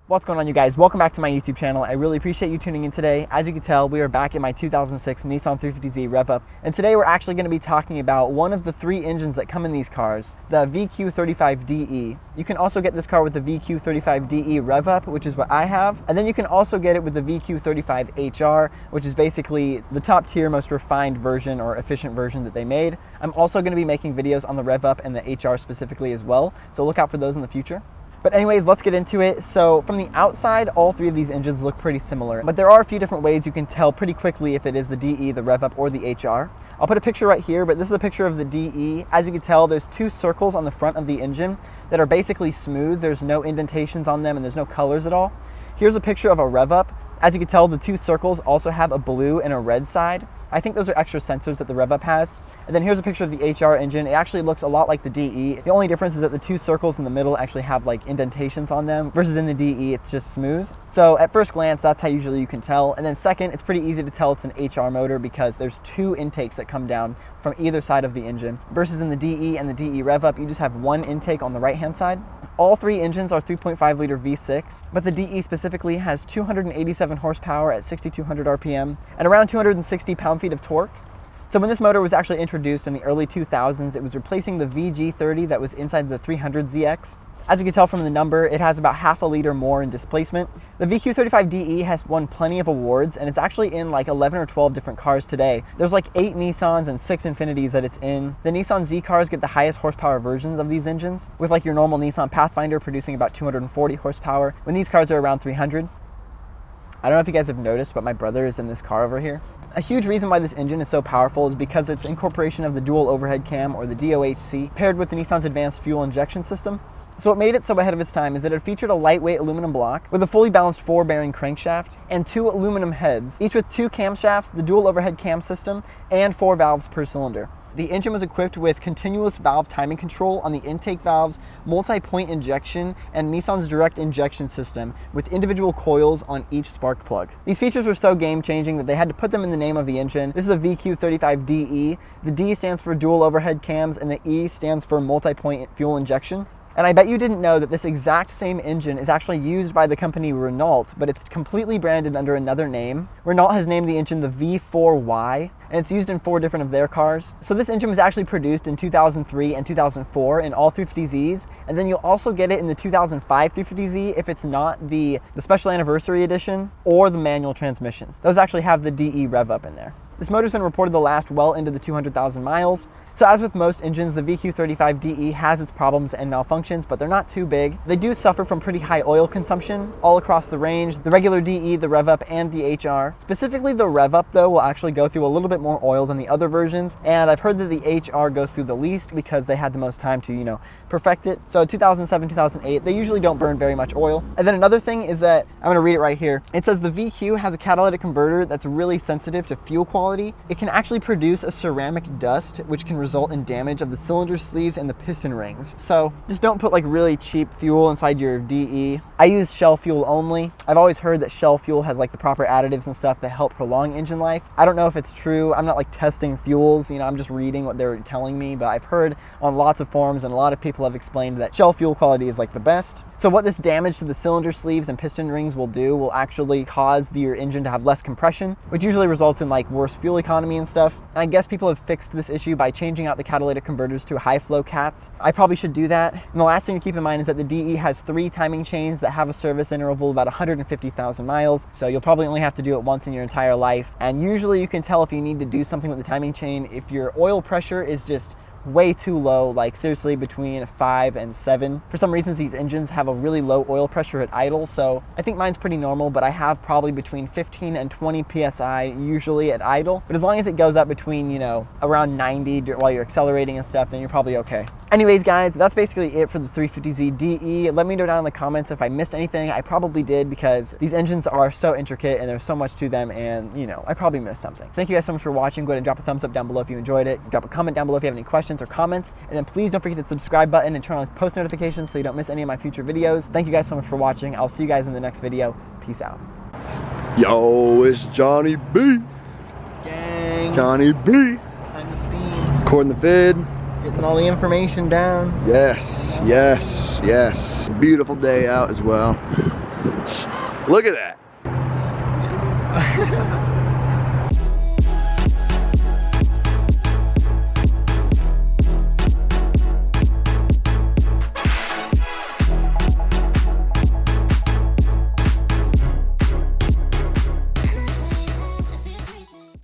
What's going on, you guys? Welcome back to my YouTube channel. I really appreciate you tuning in today. As you can tell, we are back in my 2006 Nissan 350z rev up, and today we're actually going to be talking about one of the three engines that come in these cars, the VQ35DE. You can also get this car with the VQ35DE rev up, which is what I have, and then you can also get it with the VQ35HR, which is basically the top tier, most refined version or efficient version that they made. I'm also going to be making videos on the rev up and the HR specifically as well, so look out for those in the future. But anyways, let's get into it. So from the outside, all three of these engines look pretty similar, but there are a few different ways you can tell pretty quickly if it is the DE, the rev up, or the HR. I'll put a picture right here, but this is a picture of the DE. As you can tell, there's two circles on the front of the engine that are basically smooth. There's no indentations on them and there's no colors at all. Here's a picture of a rev up. As you can tell, the two circles also have a blue and a red side. I think those are extra sensors that the rev up has. And then here's a picture of the HR engine. It actually looks a lot like the DE. The only difference is that the two circles in the middle actually have like indentations on them, versus in the DE, it's just smooth. So at first glance, that's how usually you can tell. And then second, it's pretty easy to tell it's an HR motor because there's two intakes that come down from either side of the engine, versus in the DE and the DE rev up, you just have one intake on the right-hand side. All three engines are 3.5 liter V6, but the DE specifically has 287 horsepower at 6,200 RPM and around 260 pound-feet of torque. So when this motor was actually introduced in the early 2000s, it was replacing the VG30 that was inside the 300ZX. As you can tell from the number, it has about half a liter more in displacement. The VQ35DE has won plenty of awards, and it's actually in like 11 or 12 different cars today. There's like 8 Nissans and 6 Infinitis that it's in. The Nissan Z cars get the highest horsepower versions of these engines, with like your normal Nissan Pathfinder producing about 240 horsepower, when these cars are around 300. I don't know if you guys have noticed, but my brother is in this car over here. A huge reason why this engine is so powerful is because its incorporation of the dual overhead cam, or the DOHC, paired with the Nissan's advanced fuel injection system. So what made it so ahead of its time is that it featured a lightweight aluminum block with a fully balanced 4-bearing crankshaft and 2 aluminum heads, each with 2 camshafts, the dual overhead cam system, and 4 valves per cylinder. The engine was equipped with continuous valve timing control on the intake valves, multi-point injection, and Nissan's direct injection system with individual coils on each spark plug. These features were so game-changing that they had to put them in the name of the engine. This is a VQ35DE. The D stands for dual overhead cams and the E stands for multi-point fuel injection. And I bet you didn't know that this exact same engine is actually used by the company Renault, but it's completely branded under another name. Renault has named the engine the V4Y, and it's used in 4 different of their cars. So this engine was actually produced in 2003 and 2004 in all 350Zs, and then you'll also get it in the 2005 350Z if it's not the special anniversary edition or the manual transmission. Those actually have the DE rev up in there. This motor's been reported to last well into the 200,000 miles. So as with most engines, the VQ35DE has its problems and malfunctions, but they're not too big. They do suffer from pretty high oil consumption all across the range, the regular DE, the rev up, and the HR. Specifically, the rev up though will actually go through a little bit more oil than the other versions, and I've heard that the HR goes through the least because they had the most time to, perfect it. So 2007, 2008, they usually don't burn very much oil. And then another thing is that, I'm gonna read it right here. It says the VQ has a catalytic converter that's really sensitive to fuel quality. It can actually produce a ceramic dust, which can result in damage of the cylinder sleeves and the piston rings. So just don't put like really cheap fuel inside your DE. I use Shell fuel only. I've always heard that Shell fuel has like the proper additives and stuff that help prolong engine life. I don't know if it's true. I'm not like testing fuels, I'm just reading what they're telling me, but I've heard on lots of forums and a lot of people have explained that Shell fuel quality is like the best. So what this damage to the cylinder sleeves and piston rings will do will actually cause your engine to have less compression, which usually results in like worse fuel economy and stuff. And I guess people have fixed this issue by changing out the catalytic converters to high flow cats. I probably should do that. And the last thing to keep in mind is that the DE has 3 timing chains that have a service interval of about 150,000 miles. So you'll probably only have to do it once in your entire life. And usually you can tell if you need to do something with the timing chain if your oil pressure is just way too low, like seriously between 5 and 7. For some reasons, these engines have a really low oil pressure at idle, so I think mine's pretty normal, but I have probably between 15 and 20 PSI usually at idle. But as long as it goes up between, around 90 while you're accelerating and stuff, then you're probably okay. Anyways, guys, that's basically it for the 350Z DE. Let me know down in the comments if I missed anything. I probably did because these engines are so intricate and there's so much to them, and I probably missed something. Thank you guys so much for watching. Go ahead and drop a thumbs up down below if you enjoyed it. Drop a comment down below if you have any questions or comments, and then please don't forget to subscribe button and turn on post notifications so you don't miss any of my future videos. Thank you guys so much for watching. I'll see you guys in the next video. Peace out. Yo, it's Johnny B. Gang. Johnny B. Behind the scenes. Recording the vid. Getting all the information down. Yes, yes, yes. Beautiful day out as well. Look at that.